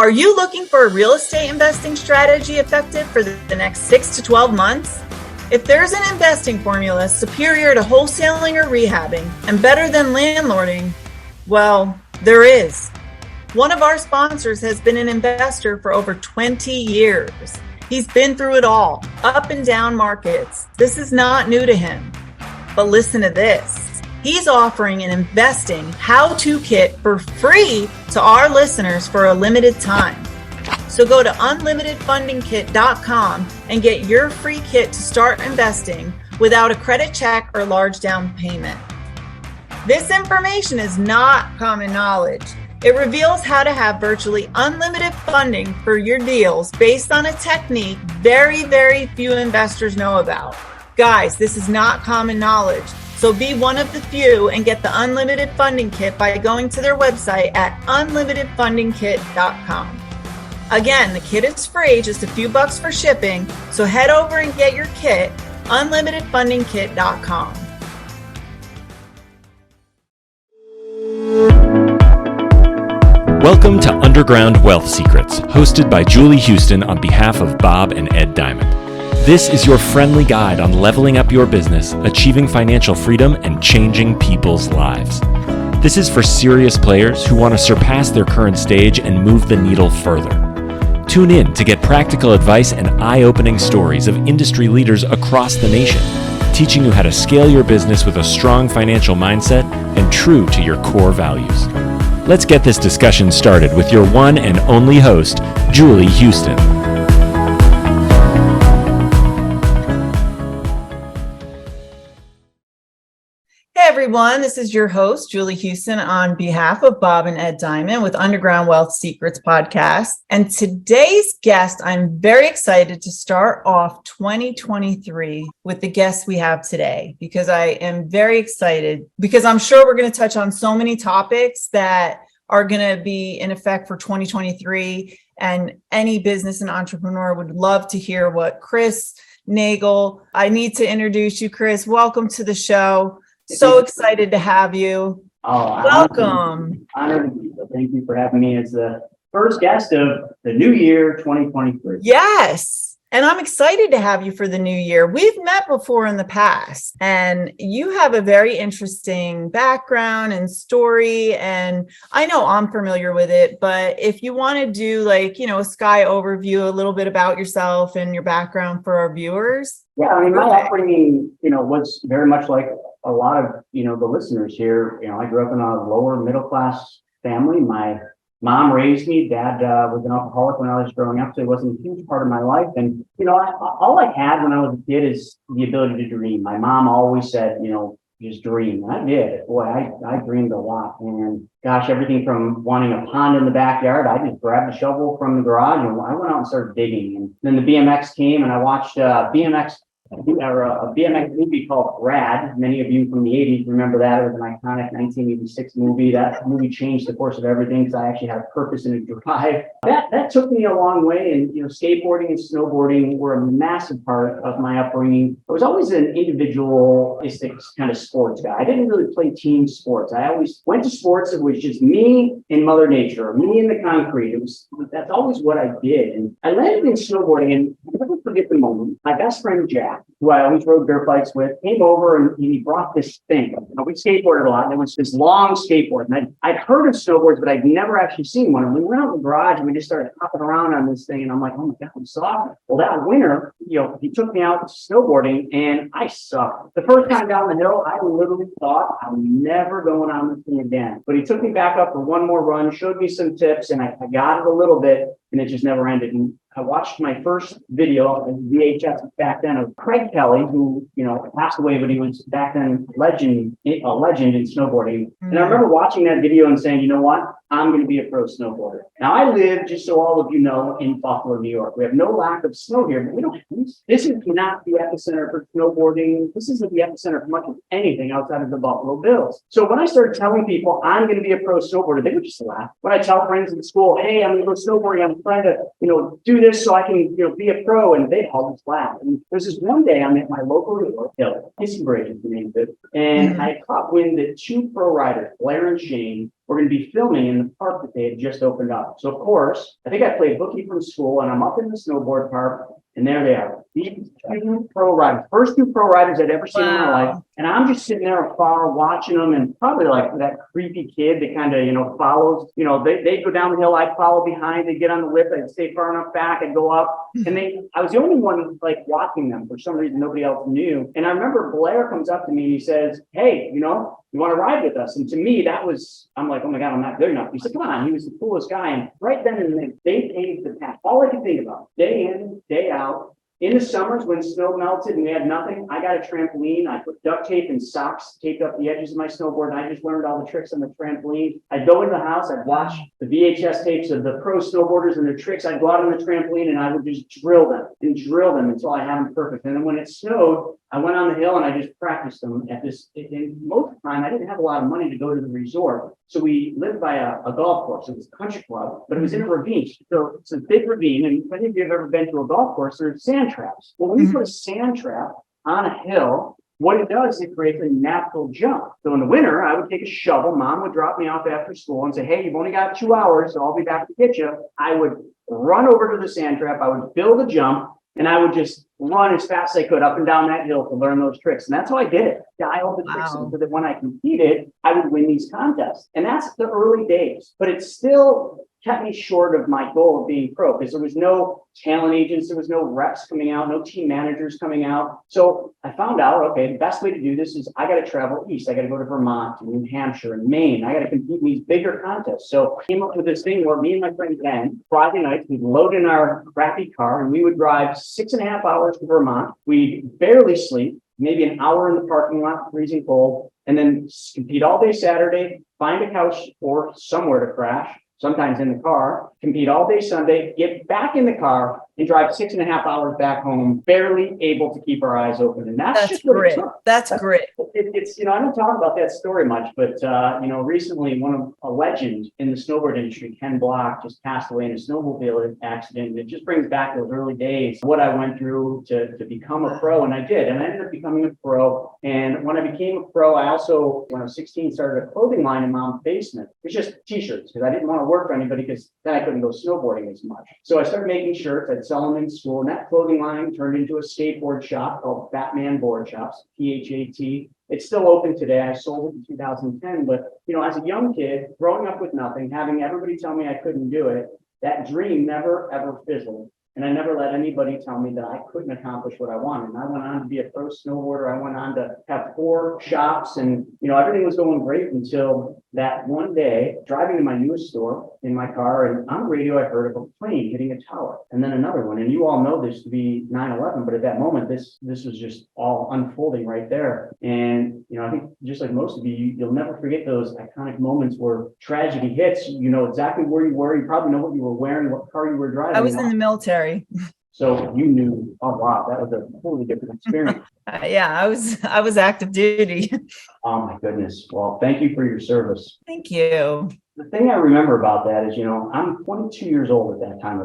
Are you looking for a real estate investing strategy effective for the next 6 to 12 months? If there's an investing formula superior to wholesaling or rehabbing and better than landlording, well, there is. One of our sponsors has been an investor for over 20 years. He's been through it all, up and down markets. This is not new to him. But listen to this. He's offering an investing how-to kit for free to our listeners for a limited time. So go to unlimitedfundingkit.com and get your free kit to start investing without a credit check or large down payment. This information is not common knowledge. It reveals how to have virtually unlimited funding for your deals based on a technique very, very few investors know about. Guys, this is not common knowledge. So be one of the few and get the Unlimited Funding Kit by going to their website at unlimitedfundingkit.com. Again, the kit is free, just a few bucks for shipping. So head over and get your kit, unlimitedfundingkit.com. Welcome to Underground Wealth Secrets, hosted by Julie Houston on behalf of Bob and Ed Diamond. This is your friendly guide on leveling up your business, achieving financial freedom, and changing people's lives. This is for serious players who want to surpass their current stage and move the needle further. Tune in to get practical advice and eye-opening stories of industry leaders across the nation, teaching you how to scale your business with a strong financial mindset and true to your core values. Let's get this discussion started with your one and only host, Julie Houston. Hey everyone, this is your host, Julie Houston, on behalf of Bob and Ed Diamond with Underground Wealth Secrets podcast. And today's guest, I'm very excited to start off 2023 with the guest we have today, because I am very excited because I'm sure we're going to touch on so many topics that are going to be in effect for 2023. And any business and entrepreneur would love to hear what Chris Naugle. I need to introduce you, Chris. Welcome to the show. So excited to have you. Welcome. Honored. Thank you for having me as the first guest of the new year, 2023. Yes. And I'm excited to have you for the new year. We've met before in the past, and you have a very interesting background and story. And I know I'm familiar with it, but if you want to do a sky overview, a little bit about yourself and your background for our viewers. Yeah, I mean, my upbringing, was very much like a lot of, the listeners here. I grew up in a lower middle class family. My mom raised me. Dad was an alcoholic when I was growing up, so it wasn't a huge part of my life. And, all I had when I was a kid is the ability to dream. My mom always said, just dream. And I did. Boy, I dreamed a lot. And gosh, everything from wanting a pond in the backyard, I just grabbed a shovel from the garage and I went out and started digging. And then the BMX came and I watched a BMX movie called Rad. Many of you from the 80s remember that. It was an iconic 1986 movie. That movie changed the course of everything because I actually had a purpose and a drive. That took me a long way. And, skateboarding and snowboarding were a massive part of my upbringing. I was always an individualistic kind of sports guy. I didn't really play team sports. I always went to sports. It was just me and Mother Nature, me and the concrete. That's always what I did. And I landed in snowboarding, and I'll never forget the moment. My best friend, Jack, who I always rode dirt bikes with, came over and he brought this thing. We skateboarded a lot, and it was this long skateboard. And I'd heard of snowboards, but I'd never actually seen one. And we went out in the garage and we just started hopping around on this thing. And I'm like, oh my God, I'm soft. Well, that winter, he took me out snowboarding and I sucked. The first time down the hill, I literally thought I'm never going on this thing again. But he took me back up for one more run, showed me some tips, and I got it a little bit, and it just never ended. And I watched my first video on VHS back then of Craig Kelly, who, passed away, but he was back then a legend in snowboarding. And I remember watching that video and saying, you know what? I'm going to be a pro snowboarder. Now, I live, just so all of you know, in Buffalo, New York. We have no lack of snow here, but we don't. This is not the epicenter for snowboarding. This isn't the epicenter for much of anything outside of the Buffalo Bills. So when I started telling people I'm going to be a pro snowboarder, they would just laugh. When I tell friends in school, hey, I'm going to go snowboarding, I'm trying to, do this so I can, be a pro, and they'd all just laugh. And there's this one day I'm at my local hill, Kissing Bridge is the name of it, and I caught wind that two pro riders, Blair and Shane, were going to be filming in the park that they had just opened up. So of course, I think I played bookie from school, and I'm up in the snowboard park, and there they are. These two pro riders, first two pro riders I'd ever seen in my life. And I'm just sitting there afar watching them, and probably like that creepy kid that kind of, follows, they'd go down the hill, I'd follow behind, they'd get on the lip, I'd stay far enough back, I'd go up. And I was the only one like watching them. For some reason, nobody else knew. And I remember Blair comes up to me and he says, hey, you want to ride with us? And to me, I'm like, oh my God, I'm not good enough. He said, come on. He was the coolest guy. And right then and there, they paved the path. All I could think about, day in, day out. In the summers when snow melted and we had nothing, I got a trampoline. I put duct tape and socks, taped up the edges of my snowboard, and I just learned all the tricks on the trampoline. I'd go into the house, I'd watch the VHS tapes of the pro snowboarders and their tricks. I'd go out on the trampoline and I would just drill them until I had them perfect. And then when it snowed, I went on the hill and I just practiced them at this. And most of the time, I didn't have a lot of money to go to the resort. So we lived by a golf course. It was a country club, but it was in a ravine. So it's a big ravine. And if any of you have ever been to a golf course, there's sand traps. Well, when you put a sand trap on a hill, what it does, it creates a natural jump. So in the winter, I would take a shovel. Mom would drop me off after school and say, hey, you've only got 2 hours, so I'll be back to get you. I would run over to the sand trap. I would build a jump. And I would just run as fast as I could up and down that hill to learn those tricks. And that's how I did it. Dial the tricks so that when I competed, I would win these contests. And that's the early days. But it still kept me short of my goal of being pro because there was no talent agents, there was no reps coming out, no team managers coming out. So I found out, okay, the best way to do this is I got to travel east. I got to go to Vermont, to New Hampshire, and Maine. I got to compete in these bigger contests. So I came up with this thing where me and my friend Ben, Friday nights, we'd load in our crappy car and we would drive 6.5 hours to Vermont. We'd barely sleep, maybe an hour in the parking lot, freezing cold, and then compete all day Saturday, find a couch or somewhere to crash, sometimes in the car, compete all day Sunday, get back in the car and drive 6.5 hours back home, barely able to keep our eyes open. And that's just grit. That's grit. It's, I don't talk about that story much, but, recently a legend in the snowboard industry, Ken Block, just passed away in a snowmobile accident. And it just brings back those early days, what I went through to become a pro. And I did. And I ended up becoming a pro. And when I became a pro, I also, when I was 16, started a clothing line in Mom's basement. It's just t-shirts because I didn't want to work for anybody because then I couldn't go snowboarding as much. So I started making shirts. I'd sell them in school. And that clothing line turned into a skateboard shop called Batman Board Shops, PHAT. It's still open today. I sold it in 2010. But, as a young kid, growing up with nothing, having everybody tell me I couldn't do it, that dream never, ever fizzled. And I never let anybody tell me that I couldn't accomplish what I wanted. And I went on to be a pro snowboarder. I went on to have 4 shops and, everything was going great until that one day, driving to my newest store in my car, and on the radio, I heard of a plane hitting a tower and then another one. And you all know this to be 9/11, but at that moment, this was just all unfolding right there. And, I think just like most of you, you'll never forget those iconic moments where tragedy hits. You know exactly where you were. You probably know what you were wearing, what car you were driving. I was in the military. So you knew, oh wow, that was a totally different experience. I was active duty. Oh my goodness. Well, thank you for your service. Thank you. The thing I remember about that is, I'm 22 years old at that time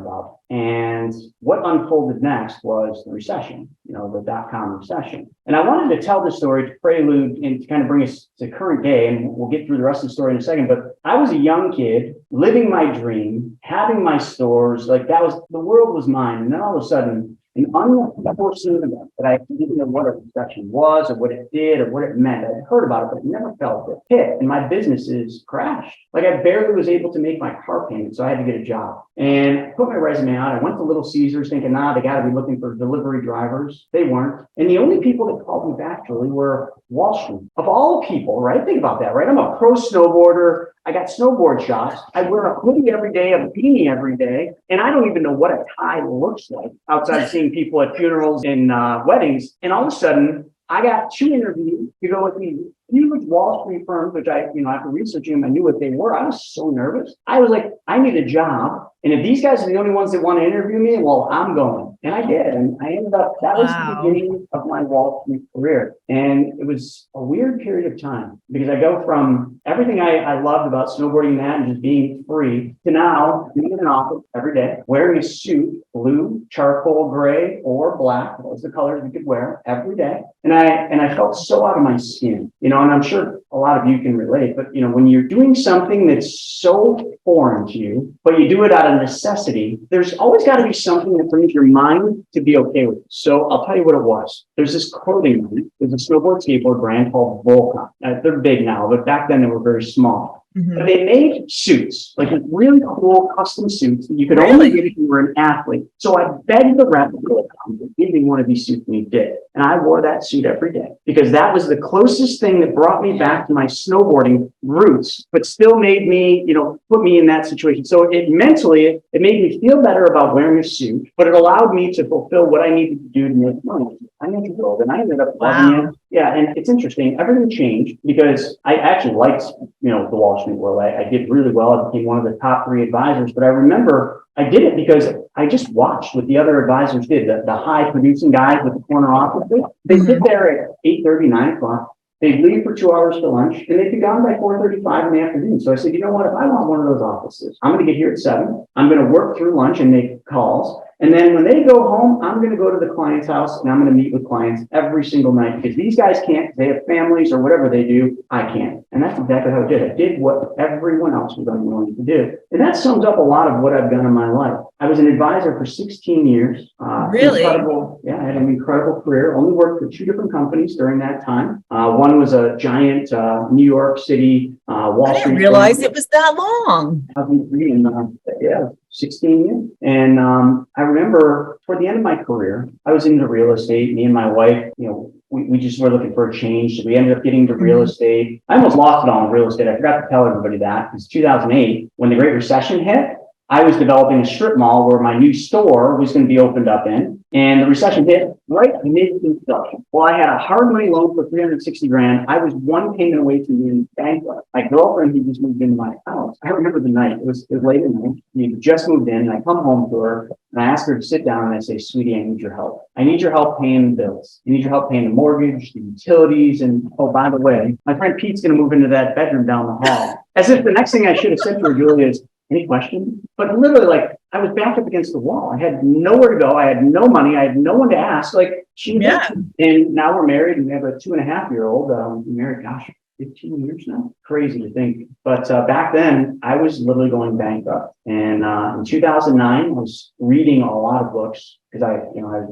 and what unfolded next was the recession, the dot-com recession. And I wanted to tell this story to prelude and to kind of bring us to current day, and we'll get through the rest of the story in a second. But I was a young kid living my dream, having my stores, like the world was mine. And then all of a sudden, an unforeseen event that I didn't know what a recession was or what it did or what it meant. I heard about it, but I never felt it hit. And my businesses crashed. Like I barely was able to make my car payment, so I had to get a job. And I put my resume out. I went to Little Caesars thinking, they got to be looking for delivery drivers. They weren't. And the only people that called me back, Julie, were Wall Street. Of all people, right? Think about that, right? I'm a pro snowboarder. I got snowboard shops. I wear a hoodie every day, a beanie every day, and I don't even know what a tie looks like outside of seeing people at funerals and weddings. And all of a sudden, I got 2 interviews to go with these huge Wall Street firms, which after researching them, I knew what they were. I was so nervous. I was like, I need a job. And if these guys are the only ones that want to interview me, well, I'm going. And I did. And I ended up, that was the beginning of my Wall Street career. And it was a weird period of time because I go from everything I loved about snowboarding and just being free to now being in an office every day, wearing a suit, blue, charcoal gray, or black. Those are the colors we could wear every day. And I felt so out of my skin, and I'm sure a a lot of you can relate, but when you're doing something that's so foreign to you, but you do it out of necessity, there's always got to be something that brings your mind to be okay with it. So I'll tell you what it was. There's this clothing line. There's a snowboard skateboard brand called Volcom. They're big now, but back then they were very small. But they made suits, like really cool custom suits that you could only get if you were an athlete. So I begged the rep to give me one of these suits, and he did. And I wore that suit every day because that was the closest thing that brought me back to my snowboarding roots, but still made me, put me in that situation. So it mentally, it made me feel better about wearing a suit, but it allowed me to fulfill what I needed to do to make money. I ended up loving it. Yeah, and it's interesting. Everything changed because I actually liked, the Wall Street world. I did really well. I became one of the top 3 advisors. But I remember I did it because I just watched what the other advisors did. The high producing guys with the corner offices, they sit there at 8:30, 9 o'clock. They'd leave for 2 hours for lunch, and they'd be gone by 4:35 in the afternoon. So I said, you know what? If I want one of those offices, I'm going to get here at 7. I'm going to work through lunch and make calls. And then when they go home, I'm going to go to the client's house and I'm going to meet with clients every single night because these guys can't. They have families or whatever they do. I can't. And that's exactly how I did. I did what everyone else was unwilling to do. And that sums up a lot of what I've done in my life. I was an advisor for 16 years. Really? Incredible. Yeah, I had an incredible career. Only worked for 2 different companies during that time. One was a giant New York City Wall Street. I didn't realize it was that long. Yeah. 16 years. And I remember toward the end of my career, I was into real estate. Me and my wife, we just were looking for a change. So we ended up getting into real estate. I almost lost it all in real estate. I forgot to tell everybody that because 2008, when the Great Recession hit, I was developing a strip mall where my new store was going to be opened up in. And the recession hit right mid-construction. Well, I had a hard money loan for $360,000. I was one payment away from being bankrupt. My girlfriend, who just moved into my house, I remember the night. It was late at night. We just moved in, and I come home to her, and I ask her to sit down, and I say, sweetie, I need your help. I need your help paying the bills. I need your help paying the mortgage, the utilities, and oh, by the way, my friend Pete's going to move into that bedroom down the hall. As if the next thing I should have said to her, Julia, is, any questions? But literally, I was backed up against the wall. I had nowhere to go. I had no money. I had no one to ask. And now we're married and we have a 2.5-year-old. Married, 15 years now. Crazy to think. But back then, I was literally going bankrupt. And in 2009, I was reading a lot of books because I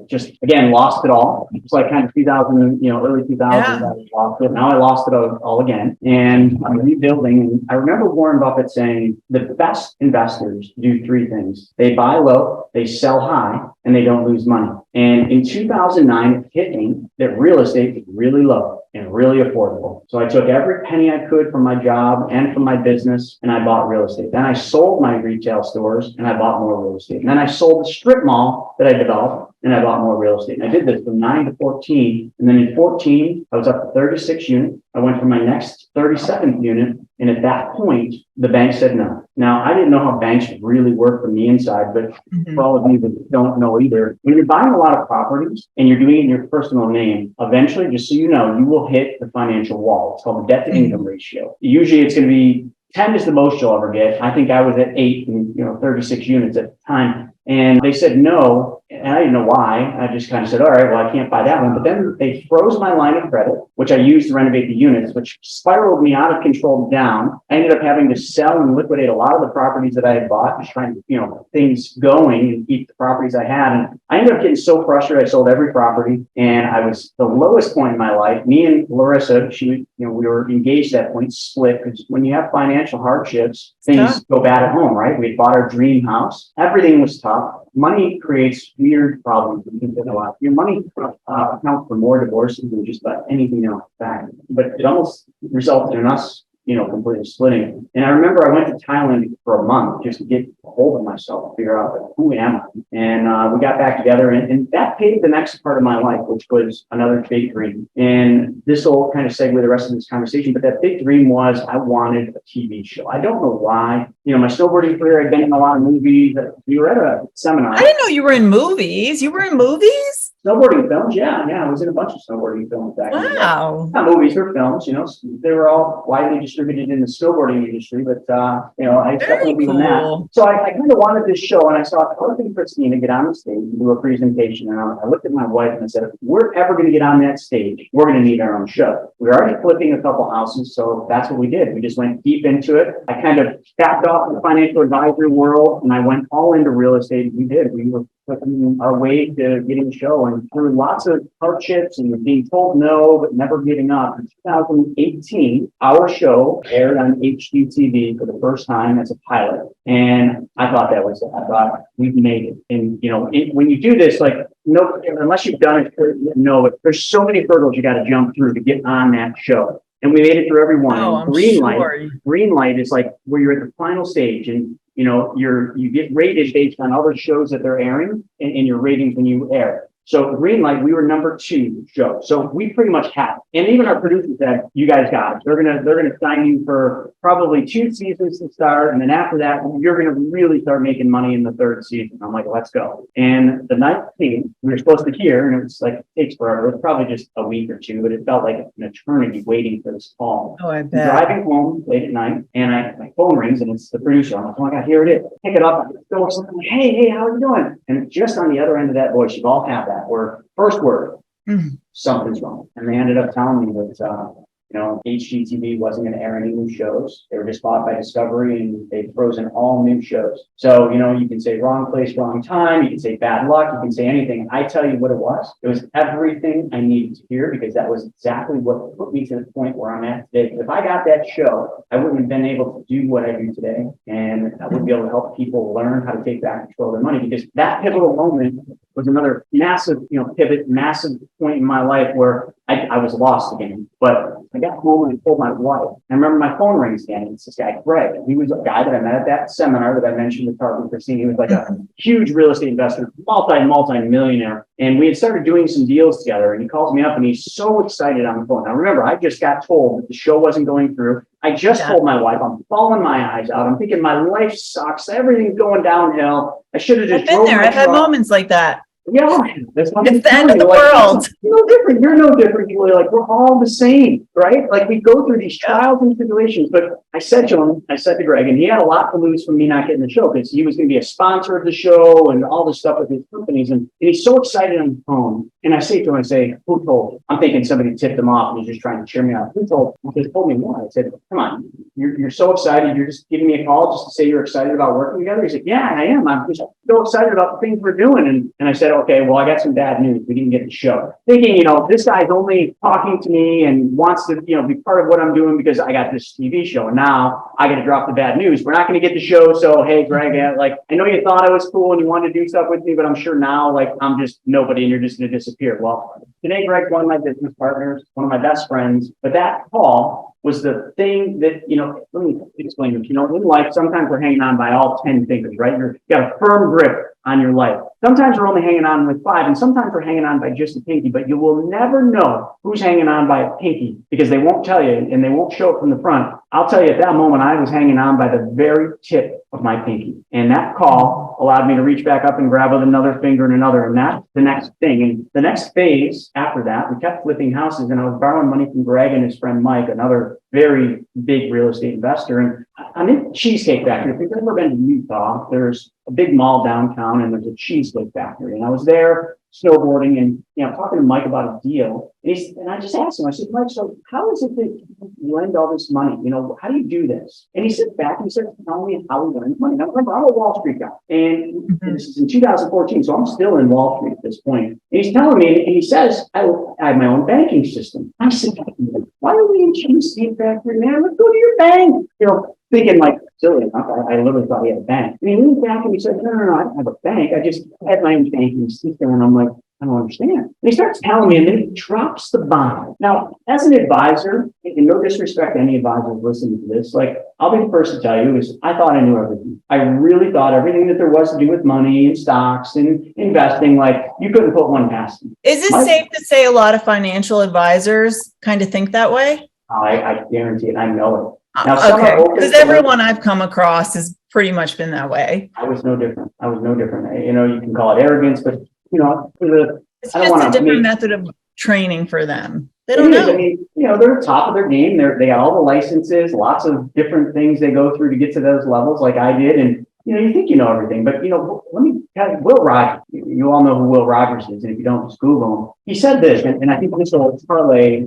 just, again, lost it all. It's like kind of 2000, early 2000s, I lost it. Now I lost it all again. And I'm rebuilding. And I remember Warren Buffett saying the best investors do 3 things. They buy low, they sell high, and they don't lose money. And in 2009, it hit me that real estate is really low and really affordable. So I took every penny I could from my job and from my business, and I bought real estate. Then I sold my retail stores, and I bought more real estate. And then I sold the strip mall that I developed, and I bought more real estate. And I did this from 9 to 14. And then in 14, I was up to 36 units. I went for my next 37th unit. And at that point, the bank said no. Now, I didn't know how banks really work from the inside, but for all of you that don't know either, when you're buying a lot of properties and you're doing it in your personal name, eventually, just so you know, you will hit the financial wall. It's called the debt to income ratio. Usually it's going to be 10 is the most you'll ever get. I think I was at 8 and 36 units at the time. And they said no, and I didn't know why. I just kind of said, all right, well, I can't buy that one. But then they froze my line of credit, which I used to renovate the units, which spiraled me out of control down. I ended up having to sell and liquidate a lot of the properties that I had bought, just trying to, things going and keep the properties I had. And I ended up getting so frustrated, I sold every property. And I was the lowest point in my life. Me and Larissa, we were engaged at that point, split. Because when you have financial hardships, things go bad at home, right? We had bought our dream house. Everything was tough. Money creates weird problems. Your money accounts for more divorces than just about anything else back. But it almost resulted in us, completely splitting. And I remember I went to Thailand for a month just to get a hold of myself, figure out who am I. And we got back together, and that paved the next part of my life, which was another big dream. And this will kind of segue the rest of this conversation, but that big dream was I wanted a TV show. I don't know why. My snowboarding career, I'd been in a lot of movies. We were at a seminar. I didn't know you were in movies. You were in movies? Snowboarding films, yeah, I was in a bunch of snowboarding films back in the day. Wow. Not movies or films, they were all widely distributed in the snowboarding industry, but, I definitely doing that. Cool. So I kind of wanted this show, and I saw Clark and Christina get on the stage and do a presentation, and I looked at my wife and I said, if we're ever going to get on that stage, we're going to need our own show. We were already flipping a couple houses, so that's what we did. We just went deep into it. I kind of tapped off the financial advisory world, and I went all into real estate. We were putting our way to getting the show, and through lots of hardships and being told no, but never giving up. In 2018, our show aired on HGTV for the first time as a pilot. And I thought that was it. I thought we've made it. And, when you do this, like, no, unless you've done it, no, there's so many hurdles you got to jump through to get on that show. And we made it through every one. Oh, I'm Green sure. Green light is like where you're at the final stage, and you get rated based on other shows that they're airing and your ratings when you air. So green light, we were number 2 show. So we pretty much had it. And even our producers said, you guys got it. They're gonna sign you for probably 2 seasons to start. And then after that, you're gonna really start making money in the 3rd season. I'm like, let's go. And the 9th scene, we were supposed to hear, and it was like, it takes forever. It was probably just a week or 2, but it felt like an eternity waiting for this call. Oh, I I'm bet. driving home late at night, and my phone rings, and it's the producer. I'm like, oh my God, here it is. Pick it up. I'm like, hey, how are you doing? And just on the other end of that voice, you've all had that where first word, something's wrong. And they ended up telling me that, HGTV wasn't going to air any new shows. They were just bought by Discovery, and they've frozen all new shows. So, you can say wrong place, wrong time. You can say bad luck. You can say anything. I tell you what it was. It was everything I needed to hear, because that was exactly what put me to the point where I'm at today. If I got that show, I wouldn't have been able to do what I do today. And I wouldn't be able to help people learn how to take back control of their money, because that pivotal moment was another massive, pivot, massive point in my life where I was lost again. But I got home and I told my wife. I remember my phone rings again. It's this guy, Greg. He was a guy that I met at that seminar that I mentioned with Clark and Christine. He was like a huge real estate investor, multi-millionaire. And we had started doing some deals together. And he calls me up and he's so excited on the phone. Now remember, I just got told that the show wasn't going through. I just told my wife, I'm bawling my eyes out. I'm thinking my life sucks. Everything's going downhill. I should have just I've been there. I've had moments like that. Yeah, that's what It's the end of the world. You're no different. You're no different. You're like, we're all the same, right? Like we go through these trials and tribulations. But I said to Greg, and he had a lot to lose from me not getting the show, because he was going to be a sponsor of the show and all this stuff with his companies. And he's so excited on the phone. And I say to him, who told? I'm thinking somebody tipped him off and he's just trying to cheer me up. Who told? He just told me more. I said, come on, you're so excited. You're just giving me a call just to say you're excited about working together. He said, yeah, I am. I'm just so excited about the things we're doing. And I said, okay, well, I got some bad news. We didn't get the show. Thinking, this guy's only talking to me and wants to, be part of what I'm doing because I got this TV show. And now I got to drop the bad news. We're not going to get the show. So, hey, Greg, I know you thought I was cool and you wanted to do stuff with me, but I'm sure now, I'm just nobody and you're just going to disappear. Well, today, Greg's one of my business partners, one of my best friends. But that call was the thing that, let me explain it. In life, sometimes we're hanging on by all 10 fingers, right? You've got a firm grip on your life. Sometimes we're only hanging on with 5, and sometimes we're hanging on by just a pinky, but you will never know who's hanging on by a pinky because they won't tell you and they won't show it from the front. I'll tell you, at that moment, I was hanging on by the very tip of my pinky. And that call allowed me to reach back up and grab with another finger and another. And that's the next thing. And the next phase after that, we kept flipping houses, and I was borrowing money from Greg and his friend Mike, another very big real estate investor. And I'm in Cheesecake Factory. If you've ever been to Utah, there's a big mall downtown and there's a cheesecake factory. And I was there snowboarding and, talking to Mike about a deal. And I just asked him, I said, Mike, so how is it that you lend all this money? How do you do this? And he sits back and he said, tell me how we lend money. Now, remember, I'm a Wall Street guy. And this is in 2014, so I'm still in Wall Street at this point. And he's telling me, and he says, I have my own banking system. I said, why are we in Cheesecake Factory, man? Let's go to your bank. Thinking silly enough, I literally thought he had a bank. And he leaned back and he said, no, I don't have a bank. I just had my own banking system. And I'm like, I don't understand. And he starts telling me, and then he drops the bomb. Now, as an advisor, and no disrespect to any advisors listening to this, I'll be the first to tell you is I thought I knew everything. I really thought everything that there was to do with money and stocks and investing, you couldn't put one past me. Is it safe to say a lot of financial advisors kind of think that way? I guarantee it. I know it. Now, okay, because everyone I've come across has pretty much been that way. I was no different. You can call it arrogance, but for It's I don't just a want to different make. method of training for them. They It don't is. I know. mean, they're top of their game. They got all the licenses, lots of different things they go through to get to those levels, like I did. And you think you know everything, but let me tell you, Will Rogers. You all know who Will Rogers is, and if you don't, just Google him. He said this, and I think this will parlay,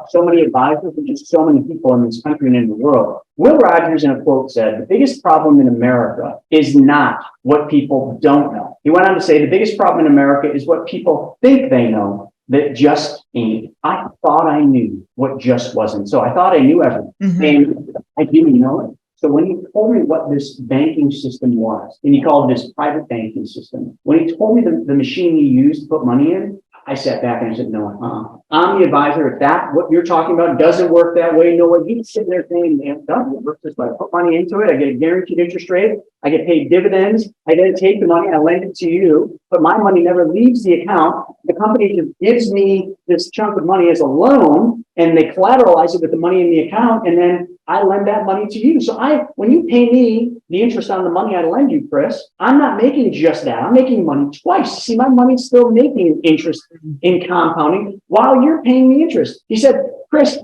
so many advisors and just so many people in this country and in the world. Will Rogers, in a quote, said, "The biggest problem in America is not what people don't know." He went on to say, "The biggest problem in America is what people think they know that just ain't. I thought I knew what just wasn't. So I thought I knew everything, and I didn't know it." So when he told me what this banking system was, and he called this private banking system, when he told me the machine he used to put money in, I sat back and I said, no, I'm the advisor. If that, what you're talking about doesn't work that way, no way. He's sitting there saying, man, it doesn't work this way. I put money into it. I get a guaranteed interest rate. I get paid dividends. I then take the money and I lend it to you, but my money never leaves the account. The company just gives me this chunk of money as a loan, and they collateralize it with the money in the account, and then I lend that money to you. So when you pay me the interest on the money I lend you, Chris, I'm not making just that. I'm making money twice. See, my money's still making interest in compounding while you're paying me interest. He said, Chris,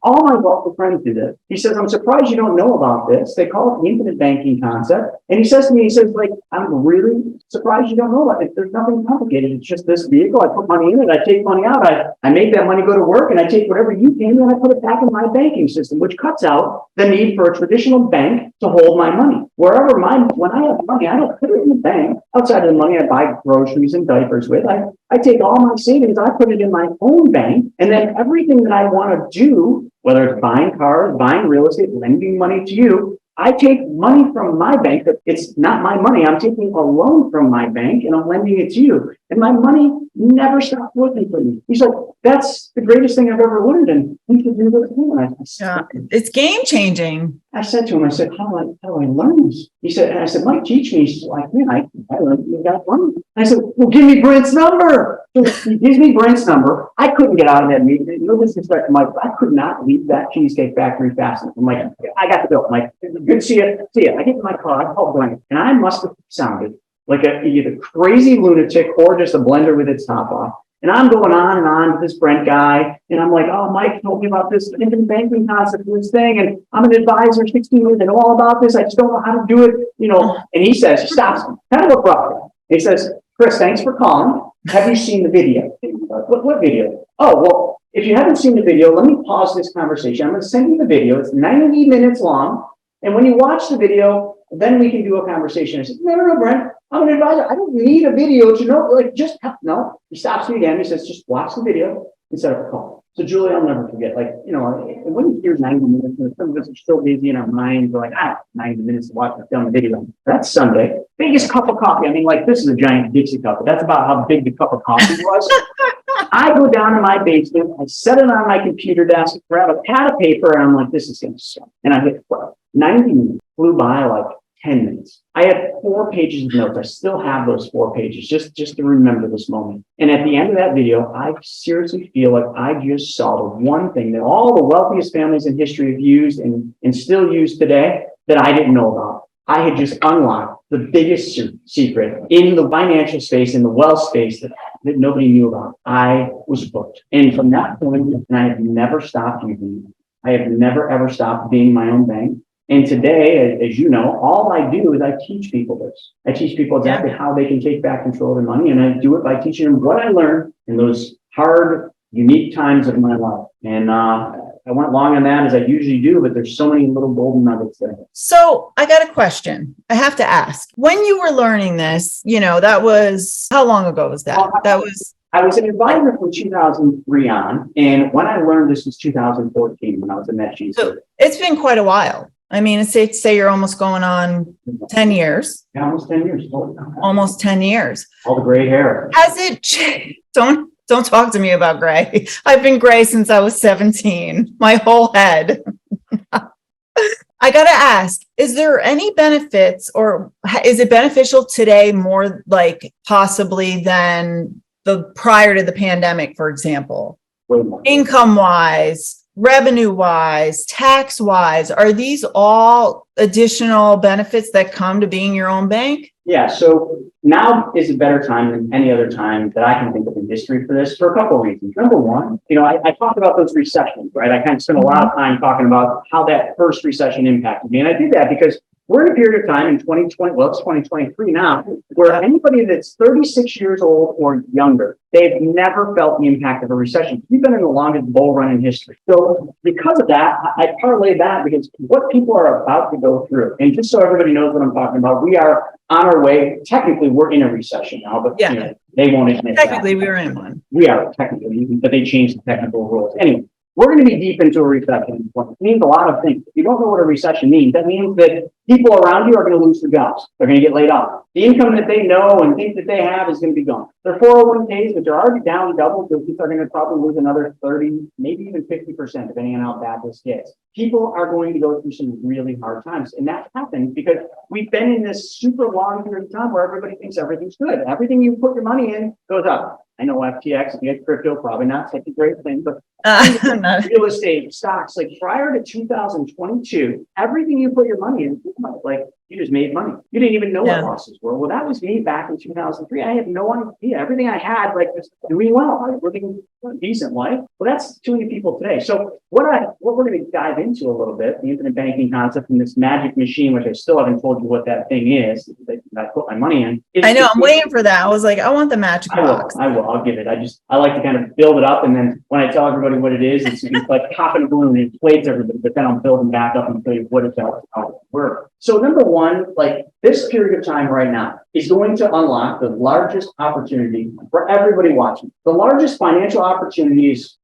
all my wealthy friends do this. He says, I'm surprised you don't know about this. They call it the infinite banking concept. And he says to me, I'm really surprised you don't know about it. There's nothing complicated. It's just this vehicle. I put money in it. I take money out. I make that money go to work, and I take whatever you pay me and I put it back in my banking system, which cuts out the need for a traditional bank to hold my money. When I have money, I don't put it in the bank. Outside of the money I buy groceries and diapers with, I take all my savings, I put it in my own bank, and then everything that I want to do, whether it's buying cars, buying real estate, lending money to you, I take money from my bank. It's not my money. I'm taking a loan from my bank and I'm lending it to you. And my money never stopped working for me. He's like, that's the greatest thing I've ever learned. And we can do this. It's game changing. I said to him, how do I learn this? He said, and I said, Mike, teach me. He's like, man, I learned you got money. I said, well, give me Brent's number. So he gives me Brent's number. I couldn't get out of that meeting. No disrespect to Mike, I could not leave that Cheesecake Factory fast enough. I'm like, I got the bill, Mike. Good to see you. I get in my car, I call Brent, and I must have sounded like either crazy lunatic or just a blender with its top off. And I'm going on and on with this Brent guy. And I'm like, oh, Mike told me about this infinite banking concept, this thing. And I'm an advisor, 16 years, I know all about this. I just don't know how to do it, And he says, he stops me, kind of look rough. He says, Chris, thanks for calling. Have you seen the video? What video? Oh, well, if you haven't seen the video, let me pause this conversation. I'm going to send you the video. It's 90 minutes long. And when you watch the video, then we can do a conversation. I said, no, Brent, I'm an advisor. I don't need a video to know, no. He stops me again. He says, just watch the video and set up a call. So Julie, I'll never forget, when you hear 90 minutes, and some of us are so busy in our minds, we're like, 90 minutes to watch a film video. That's Sunday. Biggest cup of coffee. This is a giant Dixie cup, but that's about how big the cup of coffee was. I go down to my basement. I set it on my computer desk, grab a pad of paper, and I'm like, this is going to suck. And I hit 90 minutes flew by like 10 minutes. I had 4 pages of notes. I still have those 4 pages just to remember this moment. And at the end of that video, I seriously feel like I just saw the one thing that all the wealthiest families in history have used and still use today that I didn't know about. I had just unlocked the biggest secret in the financial space, in the wealth space that nobody knew about. I was booked. And from that point, and I have never stopped using it. I have never, ever stopped being my own bank. And today, as you know, all I do is I teach people this. I teach people exactly how they can take back control of their money. And I do it by teaching them what I learned in those hard, unique times of my life. And I went long on that as I usually do, but there's so many little golden nuggets there. So I got a question. I have to ask. When you were learning this, that was, how long ago was that? I was an advisor from 2003 on. And when I learned this was 2014 when I was in that G. So it's been quite a while. It's safe to say you're almost going on 10 years. Yeah, almost 10 years. Almost 10 years. All the gray hair. Has it changed? Don't talk to me about gray. I've been gray since I was 17, my whole head. I got to ask, is there any benefits or is it beneficial today more like possibly than the prior to the pandemic, for example, income wise? revenue wise, tax wise, are these all additional benefits that come to being your own bank? Yeah, so now is a better time than any other time that I can think of in history for this, for a couple of reasons. Number one, I talked about those recessions, right? I kind of spent a lot of time talking about how that first recession impacted me. And I did that because we're in a period of time in 2020, well, it's 2023 now, where anybody that's 36 years old or younger, they've never felt the impact of a recession. We've been in the longest bull run in history. So because of that, I parlay that because what people are about to go through, and just so everybody knows what I'm talking about, we are on our way. Technically, we're in a recession now, but they won't admit Technically, that. we were in one. We are technically, but they changed the technical rules. Anyway, we're going to be deep into a recession. It means a lot of things. If you don't know what a recession means, that means that people around you are going to lose their jobs. They're going to get laid off. The income that they know and think that they have is going to be gone. Their 401ks, which are already down double, those people are going to probably lose another 30, maybe even 50%, depending on how bad this gets. People are going to go through some really hard times. And that happens because we've been in this super long period of time where everybody thinks everything's good. Everything you put your money in goes up. I know FTX, if you get crypto, probably not such a great thing, but real estate, stocks, like prior to 2022, everything you put your money in, like you just made money. You didn't even know what losses were. Well, that was me back in 2003. I had no idea. Everything I had, like, was doing well. I was living a decent life. Well, that's too many people today. So what we're going to dive into a little bit, the infinite banking concept and this magic machine, which I still haven't told you what that thing is, that I put my money in. I know, I'm waiting for that. I was like, I want the magic box. I will. I'll give it. I like to kind of build it up, and then when I tell everybody what it is, it's like popping a balloon and inflates everybody, but then I'll build them back up and tell you what it's all about. So number one, like this period of time right now is going to unlock the largest opportunity for everybody watching. The largest financial opportunity is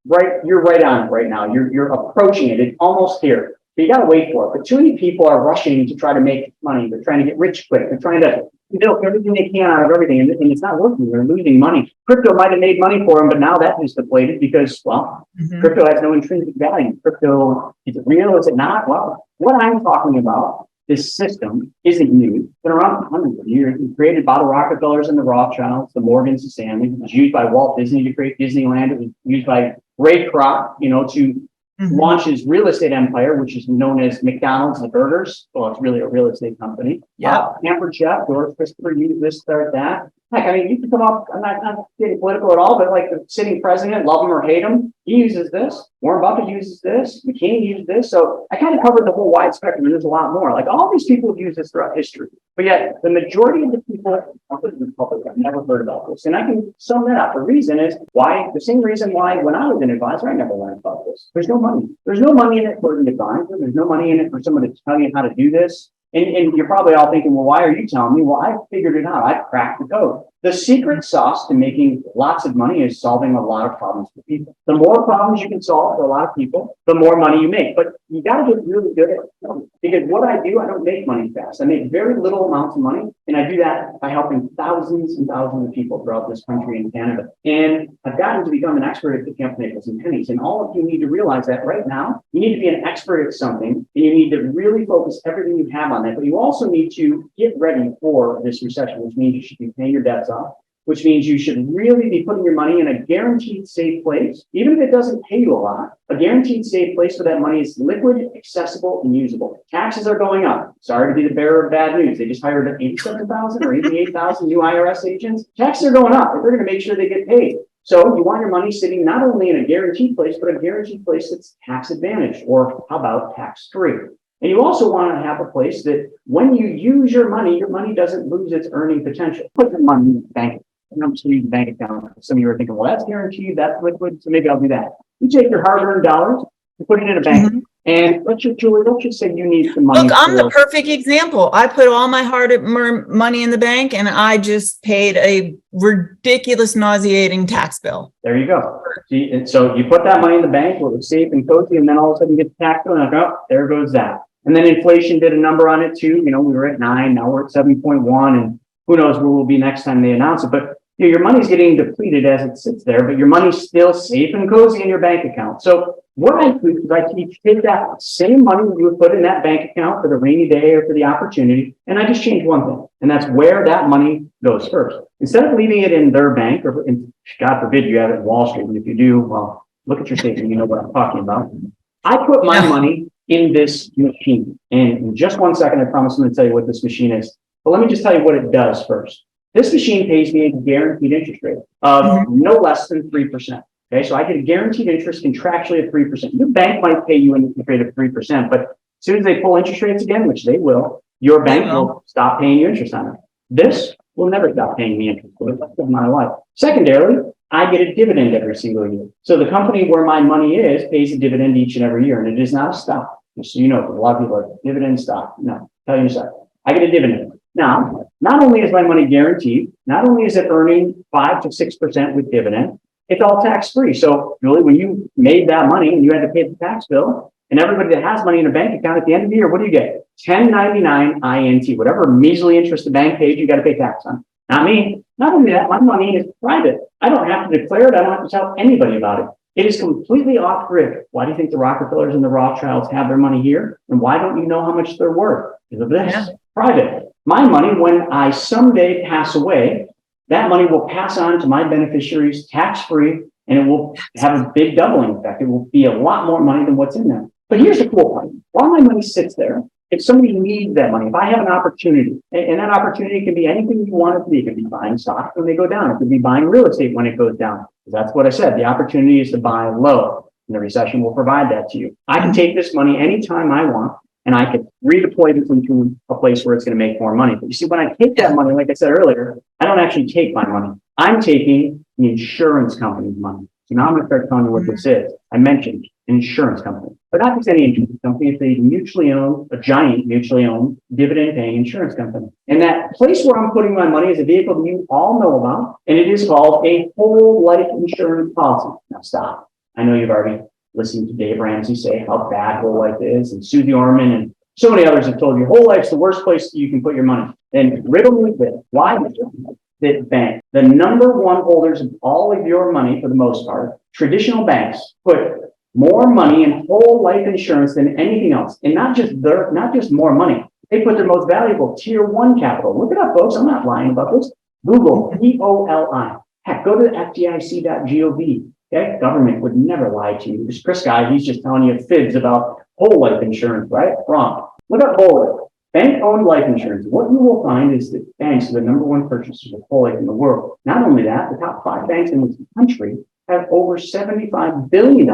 you're right on it right now. You're approaching it. It's almost here. But you got to wait for it. But too many people are rushing to try to make money. They're trying to get rich quick. They're trying to milk everything they can out of everything, and it's not working. They're losing money. Crypto might have made money for them, but now that is deflated because, crypto has no intrinsic value. Crypto, is it real? Is it not? Well, what I'm talking about, this system isn't new. It's been around for hundreds of years. It was created by the Rockefellers and the Rothschilds, the Morgans and Stanley. It was used by Walt Disney to create Disneyland. It was used by Ray Kroc, to launch his real estate empire, which is known as McDonald's and burgers. Well, it's really a real estate company. Pampered Chef, George Christopher used this, start that. Heck, I mean, you can come up, I'm not getting political at all, but like the sitting president, love him or hate him, he uses this. Warren Buffett uses this. McCain used this. So I kind of covered the whole wide spectrum, and there's a lot more. Like all these people have used this throughout history. But yet the majority of the people, I'll put it in the public, I've never heard about this. And I can sum that up. The reason is the same reason why when I was an advisor, I never learned about this. There's no money. There's no money in it for an advisor. There's no money in it for someone to tell you how to do this. And you're probably all thinking, well, why are you telling me? Well, I figured it out. I cracked the code. The secret sauce to making lots of money is solving a lot of problems for people. The more problems you can solve for a lot of people, the more money you make. But you got to get really good at it. Because what I do, I don't make money fast. I make very little amounts of money. And I do that by helping thousands and thousands of people throughout this country and Canada. And I've gotten to become an expert at picking up nickels and pennies. And all of you need to realize that right now, you need to be an expert at something. And you need to really focus everything you have on that. But you also need to get ready for this recession, which means you should be paying your debts off, which means you should really be putting your money in a guaranteed safe place, even if it doesn't pay you a lot. A guaranteed safe place where that money is liquid, accessible, and usable. Taxes are going up. Sorry to be the bearer of bad news. They just hired 87,000 or 88,000 new IRS agents. Taxes are going up. They're going to make sure they get paid. So you want your money sitting not only in a guaranteed place, but a guaranteed place that's tax advantaged, or how about tax free? And you also want to have a place that when you use your money doesn't lose its earning potential. Put your money in the bank. I'm just using the bank account. Some of you are thinking, well, that's guaranteed, that's liquid, so maybe I'll do that. You take your hard-earned dollars and put it in a bank. And Julie, let's just say you need some money. Look, I'm the perfect example. I put all my hard-earned money in the bank, and I just paid a ridiculous, nauseating tax bill. There you go. See, and so you put that money in the bank where it was safe and cozy, and then all of a sudden you get the tax bill, and oh, there goes that. And then inflation did a number on it too. We were at 9, now we're at 7.1, and who knows where we'll be next time they announce it. But your money's getting depleted as it sits there, but your money's still safe and cozy in your bank account. So what I do is I teach, take that same money you would put in that bank account for the rainy day or for the opportunity, and I just change one thing, and that's where that money goes first. Instead of leaving it in their bank, or God forbid you have it in Wall Street, and if you do, well, look at your statement, you know what I'm talking about. I put my money in this machine. And in just 1 second, I promise I'm going to tell you what this machine is. But let me just tell you what it does first. This machine pays me a guaranteed interest rate of no less than 3%. Okay, so I get a guaranteed interest contractually at 3%. Your bank might pay you an interest rate of 3%, but as soon as they pull interest rates again, which they will, your bank will stop paying you interest on it. This will never stop paying me interest for the rest of my life. Secondarily, I get a dividend every single year. So the company where my money is pays a dividend each and every year, and it is not a stock. Just so you know, a lot of people are dividend stock. No, tell you a second. I get a dividend. Now, not only is my money guaranteed, not only is it earning 5 to 6% with dividend, it's all tax-free. So really, when you made that money and you had to pay the tax bill, and everybody that has money in a bank account at the end of the year, what do you get? 1099 INT, whatever measly interest the bank paid, you got to pay tax on. Not me. Not only that, my money is private. I don't have to declare it. I don't have to tell anybody about it. It is completely off grid. Why do you think the Rockefellers and the Rothschilds have their money here? And why don't you know how much they're worth? Because of this. Private. My money, when I someday pass away, that money will pass on to my beneficiaries tax-free, and it will have a big doubling effect. It will be a lot more money than what's in there. But here's the cool part. While my money sits there, if somebody needs that money, if I have an opportunity, and that opportunity can be anything you want it to be, it could be buying stocks when they go down. It could be buying real estate when it goes down. That's what I said. The opportunity is to buy low, and the recession will provide that to you. I can take this money anytime I want, and I could redeploy this into a place where it's going to make more money. But you see, when I take that money, like I said earlier, I don't actually take my money. I'm taking the insurance company's money. So now I'm going to start telling you what this is. I mentioned an insurance company, but not just any insurance company. It's a mutually owned, a giant mutually owned dividend-paying insurance company. And that place where I'm putting my money is a vehicle that you all know about, and it is called a whole life insurance policy. Now stop. I know you've already listened to Dave Ramsey say how bad whole life is, and Susie Orman and so many others have told you whole life's the worst place you can put your money. And riddle me with this. Why? That bank, the number one holders of all of your money for the most part, traditional banks put more money in whole life insurance than anything else. And not just more money. They put their most valuable tier one capital. Look it up, folks. I'm not lying about this. Google POLI. Heck, go to FDIC.gov. Okay, government would never lie to you. This Chris guy, he's just telling you fibs about whole life insurance, right? Wrong. Look up whole life. Bank-owned life insurance. What you will find is that banks are the number one purchasers of whole life in the world. Not only that, the top 5 banks in this country have over $75 billion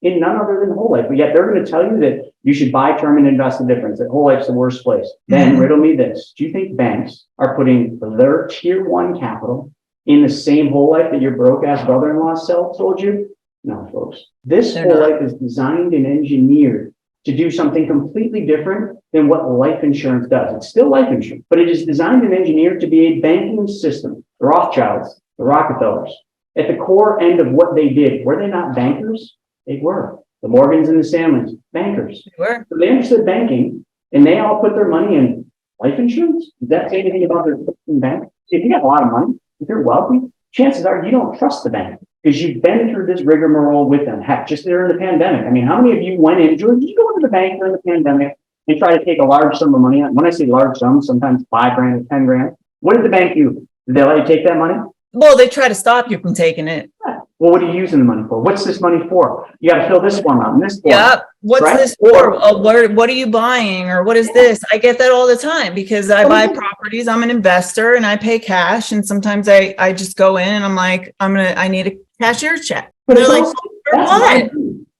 in none other than whole life. But yet they're going to tell you that you should buy term and invest the difference, that whole life's the worst place. Then riddle me this. Do you think banks are putting their tier one capital in the same whole life that your broke-ass brother-in-law told you? No, folks. This whole life is designed and engineered to do something completely different than what life insurance does. It's still life insurance, but it is designed and engineered to be a banking system. The Rothschilds, the Rockefellers, at the core end of what they did, were they not bankers? They were. The Morgans and the Stanleys, bankers. They were. So they understood banking, and they all put their money in life insurance. Does that say anything about their bank? If you got a lot of money, if you're wealthy, chances are you don't trust the bank because you've been through this rigmarole with them. Heck, just during the pandemic. I mean, how many of you went in, George, did you go into the bank during the pandemic and try to take a large sum of money out? When I say large sum, sometimes $5,000 or $10,000. What did the bank do? Did they let you take that money? Well, they try to stop you from taking it. Yeah. Well, what are you using the money for? What's this money for? You got to fill this form out and this form. Yeah. What's right? this for? What are you buying? Or what is this? I get that all the time because I buy properties. I'm an investor and I pay cash. And sometimes I just go in and I'm like, I need a cashier's check. But they're it's like, also, for what?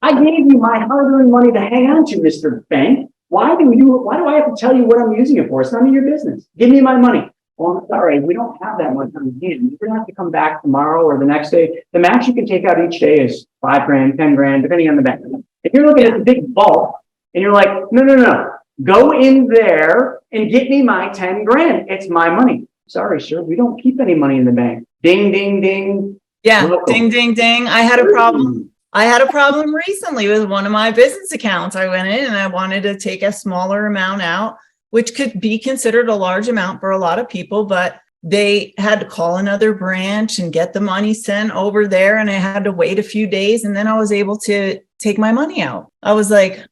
I gave you my hard-earned money to hang on to, Mr. Bank. Why do I have to tell you what I'm using it for? It's none of your business. Give me my money. Well, I'm sorry, we don't have that much on hand. You're going to have to come back tomorrow or the next day. The max you can take out each day is $5,000, $10,000, depending on the bank. If you're looking at the big bulk and you're like, no, go in there and get me my $10,000. It's my money. Sorry, sir, we don't keep any money in the bank. Ding, ding, ding. Yeah, ding, ding, ding. I had a problem. I had a problem recently with one of my business accounts. I went in and I wanted to take a smaller amount out, which could be considered a large amount for a lot of people, but they had to call another branch and get the money sent over there. And I had to wait a few days. And then I was able to take my money out. I was like,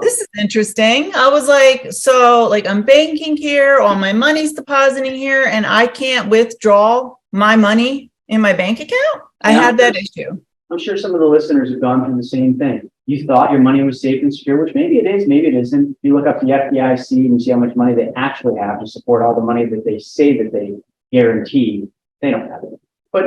this is interesting. I was like, I'm banking here, all my money's depositing here, and I can't withdraw my money in my bank account. I had that issue. I'm sure some of the listeners have gone through the same thing. you thought your money was safe and secure, which maybe it is, maybe it isn't. You look up the FDIC and you see how much money they actually have to support all the money that they say that they guarantee. They don't have it. But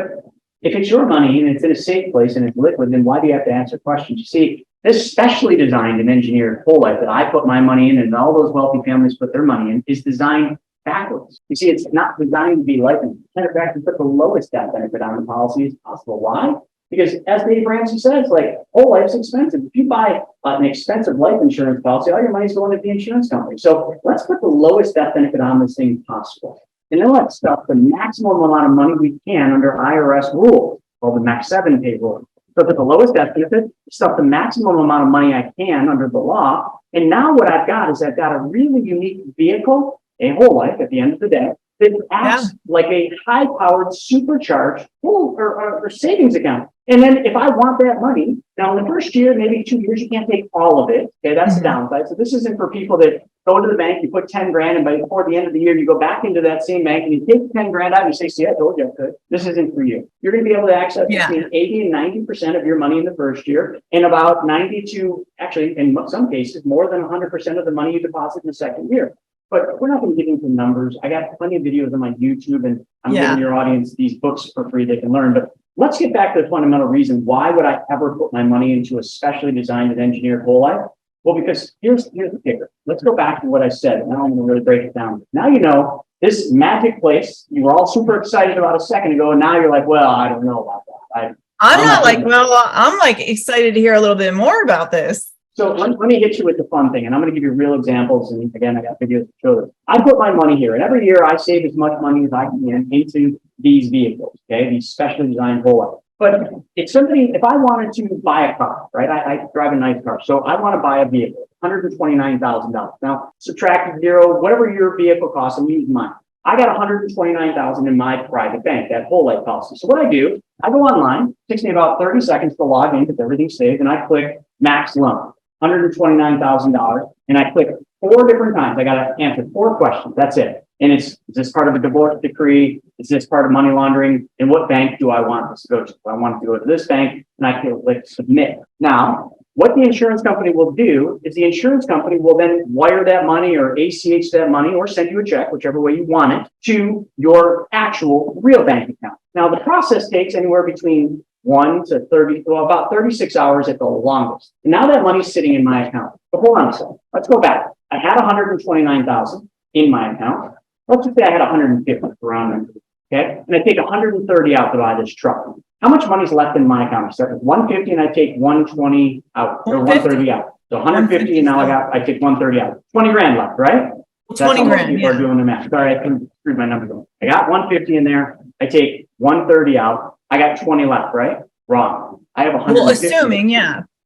if it's your money and it's in a safe place and it's liquid, then why do you have to answer questions? You see, this specially designed and engineered whole life that I put my money in and all those wealthy families put their money in is designed backwards. You see, it's not designed to be life. Matter of fact, we put the lowest death benefit on the policy as possible. Why? Because as Dave Ramsey says, like, whole life's expensive. If you buy an expensive life insurance policy, all your money's going to the insurance company. So let's put the lowest death benefit on this thing possible. And then let's stuff the maximum amount of money we can under IRS rules, called the Max 7 pay rule. So for the lowest death benefit, stuff the maximum amount of money I can under the law. And now what I've got is I've got a really unique vehicle, a whole life at the end of the day, that acts like a high-powered, supercharged or savings account. And then if I want that money, now in the first year, maybe 2 years, you can't take all of it. Okay, that's the downside. So this isn't for people that go to the bank, you put 10 grand, and before the end of the year, you go back into that same bank and you take 10 grand out and you say, see, I told you I could. This isn't for you. You're going to be able to access between 80 and 90% of your money in the first year, and about 90 to, actually, in some cases, more than 100% of the money you deposit in the second year. But we're not going to get into numbers. I got plenty of videos on my YouTube, and I'm giving your audience these books for free they can learn. But let's get back to the fundamental reason. Why would I ever put my money into a specially designed and engineered whole life? Well, because here's the kicker. Let's go back to what I said, and now I'm going to really break it down. Now you know this magic place you were all super excited about a second ago, and now you're like, well, I don't know about that. I'm not like, well, I'm like excited to hear a little bit more about this. So let me hit you with the fun thing, and I'm going to give you real examples. And again, I got videos to show this. I put my money here, and every year I save as much money as I can into these vehicles, okay, these specially designed whole life. But if I wanted to buy a car, right? I drive a nice car, so I want to buy a vehicle, $129,000. Now subtract zero, whatever your vehicle costs, and use mine. I got $129,000 in my private bank, that whole life policy. So what I do, I go online. It takes me about 30 seconds to log in because everything's saved, and I click max loan. $129,000, and I click 4 different times. I got to answer 4 questions. That's it. And is this part of a divorce decree? Is this part of money laundering? And what bank do I want this to go to? I want it to go to this bank, and I click submit. Now, what the insurance company will do is the insurance company will then wire that money or ACH that money or send you a check, whichever way you want it, to your actual real bank account. Now, the process takes anywhere between 1 to 30, well, about 36 hours at the longest. And now that money's sitting in my account. But hold on a second. Let's go back. I had $129,000 in my account. Let's just say I had 150 around number. Okay. And I take 130 out to buy this truck. How much money's left in my account? I start with 150 and I take 120 out, or 130 out. So 150 and now I take 130 out. 20 grand left, right? 20 grand. People are doing the math. Sorry, I can screw my numbers on. I got 150 in there. I take 130 out. I got 20 left, right? Wrong. I have 150. Well, assuming,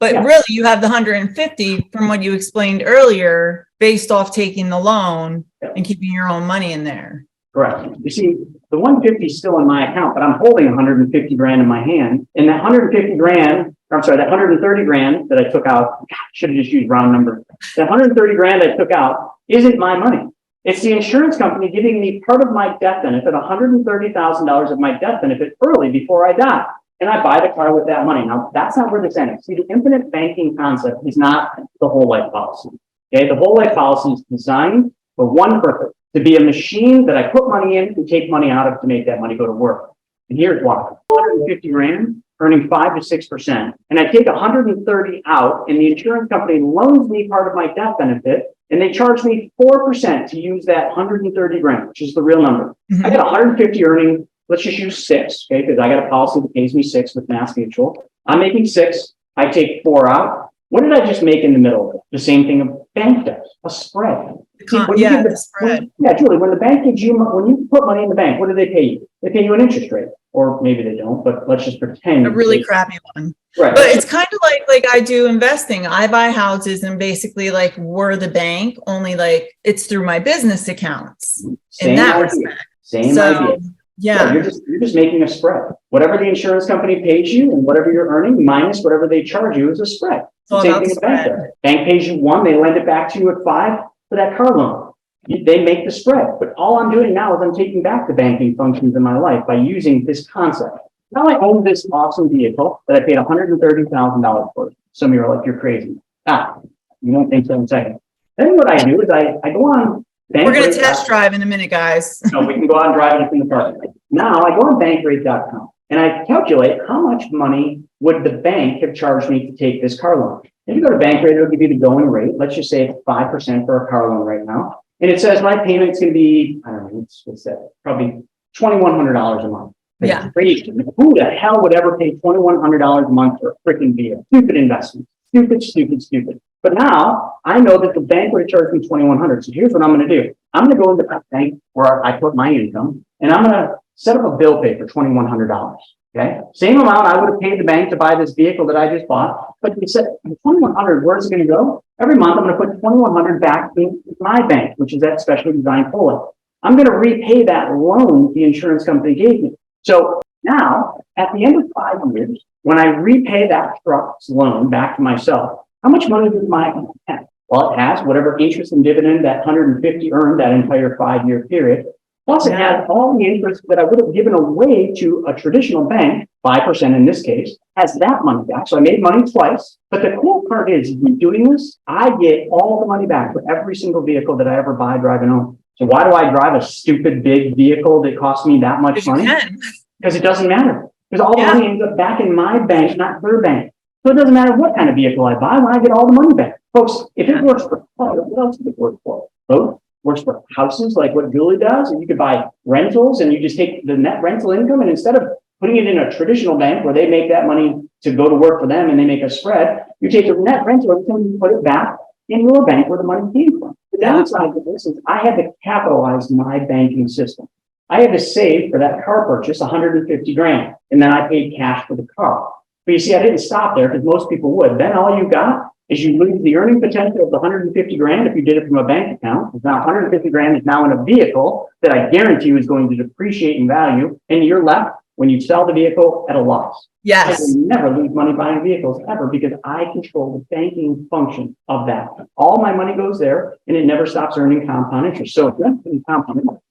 but really you have the 150 from what you explained earlier based off taking the loan and keeping your own money in there. Correct. You see, the 150 is still in my account, but I'm holding 150 grand in my hand. And that 150 grand, that 130 grand that I took out, should have just used round numbers. That 130 grand I took out isn't my money. It's the insurance company giving me part of my death benefit, $130,000 of my death benefit early before I die. And I buy the car with that money. Now, that's not where this ends. See, the infinite banking concept is not the whole life policy. Okay, the whole life policy is designed for one purpose, to be a machine that I put money in and take money out of to make that money go to work. And here's why. 150 grand, earning 5 to 6%, and I take 130 out, and the insurance company loans me part of my death benefit, and they charge me 4% to use that 130 grand, which is the real number. I got 150 earning, let's just use 6, okay, because I got a policy that pays me 6 with Mass Mutual. I'm making 6, I take 4 out. What did I just make in the middle of it? The same thing a bank does, a spread. The spread. Julie, when the bank gives you, when you put money in the bank, what do they pay you? They pay you an interest rate, or maybe they don't, but let's just pretend. A really crappy one. Right. But it's kind of like I do investing. I buy houses and basically like we're the bank, only like it's through my business accounts. Same in that idea. respect. Same idea. Yeah. You're just making a spread. Whatever the insurance company pays you and whatever you're earning minus whatever they charge you is a spread. Same thing a bank does. Bank pays you 1, they lend it back to you at 5 for that car loan. They make the spread. But all I'm doing now is I'm taking back the banking functions in my life by using this concept. Now I own this awesome vehicle that I paid $130,000 for. Some of you are like, you're crazy. You don't think so in a second. Then what I do is I go on We're going to test drive in a minute, guys. No, we can go out and drive it in the park. Now I go on bankrate.com and I calculate how much money would the bank have charged me to take this car loan. If you go to Bankrate, it'll give you the going rate. Let's just say it's 5% for a car loan right now. And it says my payment's going to be, I don't know, what's that? Probably $2,100 a month. Yeah. Crazy. Who the hell would ever pay $2,100 a month for a freaking vehicle? Stupid investment. Stupid. But now I know that the bank would charge me $2,100. So here's what I'm going to do. I'm going to go into that bank where I put my income and I'm going to set up a bill pay for $2,100. Okay. Same amount I would have paid the bank to buy this vehicle that I just bought. But you said $2,100, where's it going to go? Every month I'm going to put $2,100 back in my bank, which is that specially designed pull-up. I'm going to repay that loan the insurance company gave me. So now at the end of 5 years, when I repay that truck's loan back to myself, how much money does my account have? Well, it has whatever interest and dividend that 150 earned that entire 5-year period. Plus, it has all the interest that I would have given away to a traditional bank, 5% in this case, has that money back. So I made money twice. But the cool part is, in doing this, I get all the money back for every single vehicle that I ever buy, drive, and own. So why do I drive a stupid big vehicle that costs me that much money? Because it doesn't matter. Because all the money ends up back in my bank, not their bank. So it doesn't matter what kind of vehicle I buy when I get all the money back. Folks, if it works for cars, what else does it work for? Both works for houses, like what Julie does, and you could buy rentals and you just take the net rental income, and instead of putting it in a traditional bank where they make that money to go to work for them and they make a spread, you take the net rental income and you put it back in your bank where the money came from. The downside of this is I had to capitalize my banking system. I had to save for that car purchase $150,000, and then I paid cash for the car. But you see, I didn't stop there because most people would. Then all you got is you lose the earning potential of the $150,000 if you did it from a bank account. It's now $150,000 is now in a vehicle that I guarantee you is going to depreciate in value, and you're left when you sell the vehicle at a loss. Yes. I will never lose money buying vehicles ever because I control the banking function of that. All my money goes there, and it never stops earning compound interest. So if you're not compound interest,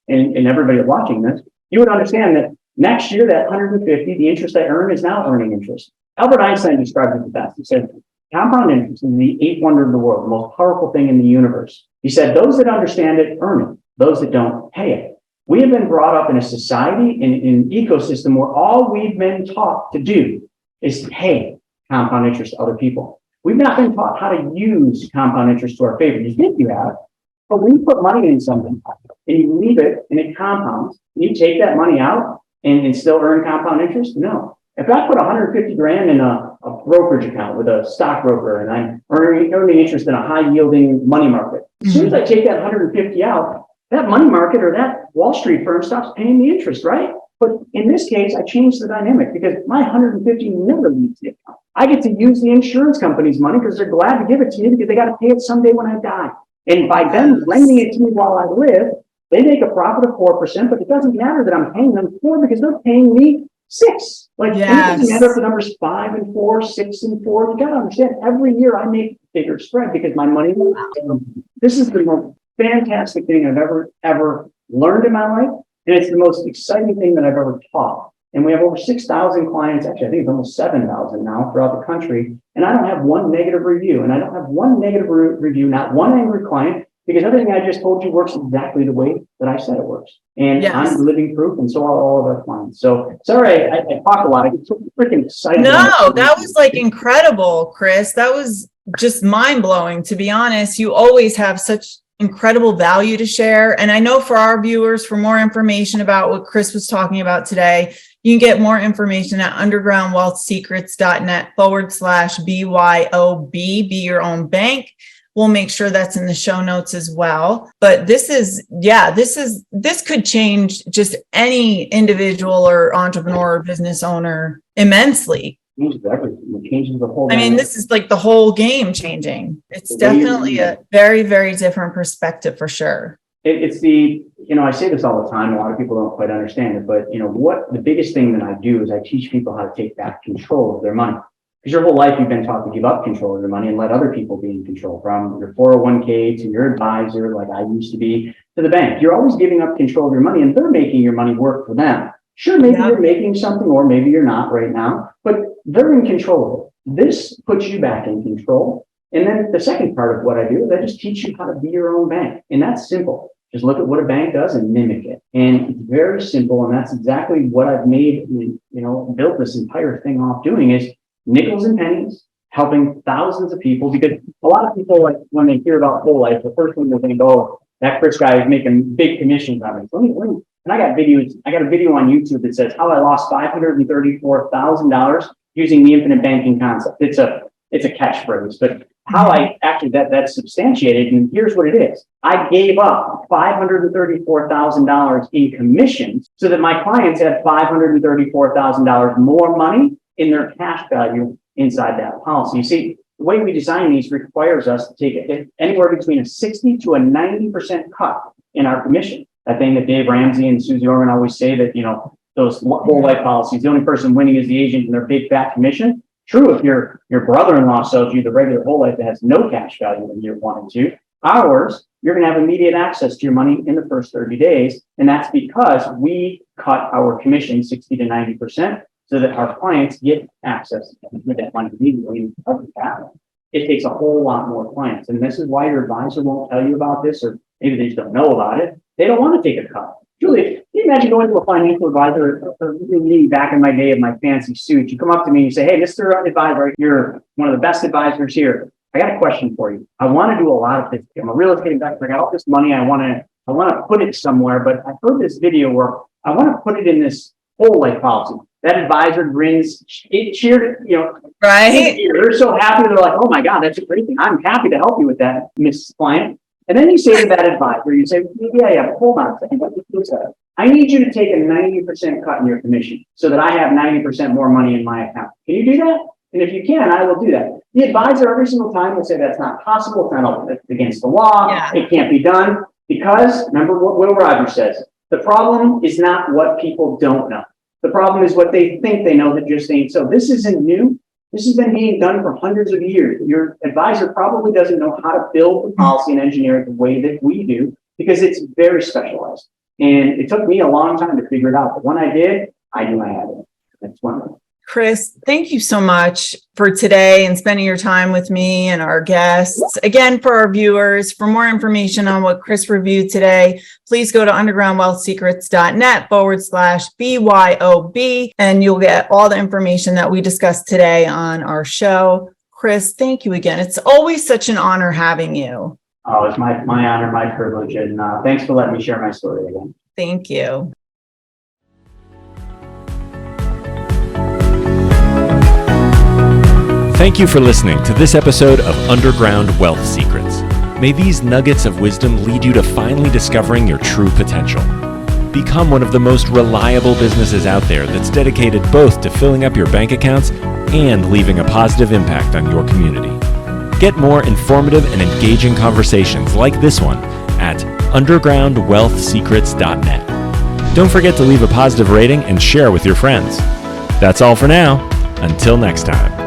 and everybody watching this, you would understand that next year, that 150, the interest I earn is now earning interest. Albert Einstein described it the best. He said, compound interest is the eighth wonder of the world, the most powerful thing in the universe. He said, those that understand it earn it. Those that don't, pay it. We have been brought up in a society, in an ecosystem where all we've been taught to do is pay compound interest to other people. We've not been taught how to use compound interest to our favor. You think you have, but when you put money in something and you leave it and it compounds, and you take that money out and still earn compound interest? No. If I put $150,000 in a brokerage account with a stockbroker and I'm earning interest in a high yielding money market, as soon as I take that 150 out, that money market or that Wall Street firm stops paying the interest, right? But in this case, I changed the dynamic because my 150 never leaves the account. I get to use the insurance company's money because they're glad to give it to me because they got to pay it someday when I die. And by them lending it to me while I live, they make a profit of 4%, but it doesn't matter that I'm paying them 4 because they're paying me 6. Like, it doesn't matter if the number's 5 and 4, 6 and 4. You got to understand, every year I make a bigger spread because my money. This is the most fantastic thing I've ever learned in my life. And it's the most exciting thing that I've ever taught. And we have over 6,000 clients. Actually, I think it's almost 7,000 now throughout the country. And I don't have one negative review. And I don't have one negative review, not one angry client, because everything I just told you works exactly the way that I said it works. And I'm living proof, and so are all of our clients. So sorry, I talk a lot. I get so freaking excited. No, that was like incredible, Chris. That was just mind blowing, to be honest. You always have such incredible value to share. And I know for our viewers, for more information about what Chris was talking about today, you can get more information at undergroundwealthsecrets.net/BYOB, be your own bank. We'll make sure that's in the show notes as well. But this could change just any individual or entrepreneur or business owner immensely. Exactly. It changes the whole. I mean, this is like the whole game changing. It's definitely a very, very different perspective for sure. It's the, I say this all the time. A lot of people don't quite understand it, but what the biggest thing that I do is I teach people how to take back control of their money. Because your whole life you've been taught to give up control of your money and let other people be in control, from your 401k to your advisor, like I used to be, to the bank. You're always giving up control of your money, and they're making your money work for them. Sure, maybe Yeah. you're making something or maybe you're not right now, but they're in control of it. This puts you back in control. And then the second part of what I do is I just teach you how to be your own bank. And that's simple. Just look at what a bank does and mimic it. And it's very simple. And that's exactly what I've made, built this entire thing off doing is nickels and pennies, helping thousands of people. Because a lot of people, like when they hear about whole life, the first thing they think, oh, that Chris guy is making big commissions on it. And I got a video on YouTube that says how I lost $534,000 using the infinite banking concept. It's a catchphrase, but how I actually that's substantiated. And here's what it is. I gave up $534,000 in commissions so that my clients had $534,000 more money in their cash value inside that policy. You see, the way we design these requires us to take anywhere between a 60 to a 90% cut in our commission. That thing that Dave Ramsey and Susie Orman always say that, those whole life policies, the only person winning is the agent and their big fat commission. True, if your brother-in-law sells you the regular whole life that has no cash value in year 1 and 2, ours, you're going to have immediate access to your money in the first 30 days. And that's because we cut our commission 60 to 90% so that our clients get access to that money immediately. It takes a whole lot more clients. And this is why your advisor won't tell you about this, or maybe they just don't know about it. They don't want to take a cut. Julie, can you imagine going to a financial advisor or me back in my day of my fancy suit? You come up to me and you say, hey, Mr. Advisor, you're one of the best advisors here. I got a question for you. I want to do a lot of this. I'm a real estate investor. I got all this money. I want to put it somewhere, but I heard this video where I want to put it in this whole life policy. That advisor grins, it cheered, Right. they're so happy. They're like, oh my God, that's a great thing. I'm happy to help you with that, Miss Client. And then you say to that advisor, you say, yeah, but hold on a second. I need you to take a 90% cut in your commission so that I have 90% more money in my account. Can you do that? And if you can, I will do that. The advisor every single time will say that's not possible. It's against the law. Yeah. It can't be done. Because remember what Will Rogers says, the problem is not what people don't know. The problem is what they think they know that just ain't so. This isn't new. This has been being done for hundreds of years. Your advisor probably doesn't know how to build the policy and engineer it the way that we do because it's very specialized. And it took me a long time to figure it out. But when I did, I knew I had it. That's one of them. Chris, thank you so much for today and spending your time with me and our guests. Again, for our viewers, for more information on what Chris reviewed today, please go to undergroundwealthsecrets.net/BYOB, and you'll get all the information that we discussed today on our show. Chris, thank you again. It's always such an honor having you. Oh, it's my honor, my privilege. And thanks for letting me share my story again. Thank you. Thank you for listening to this episode of Underground Wealth Secrets. May these nuggets of wisdom lead you to finally discovering your true potential. Become one of the most reliable businesses out there that's dedicated both to filling up your bank accounts and leaving a positive impact on your community. Get more informative and engaging conversations like this one at undergroundwealthsecrets.net. Don't forget to leave a positive rating and share with your friends. That's all for now. Until next time.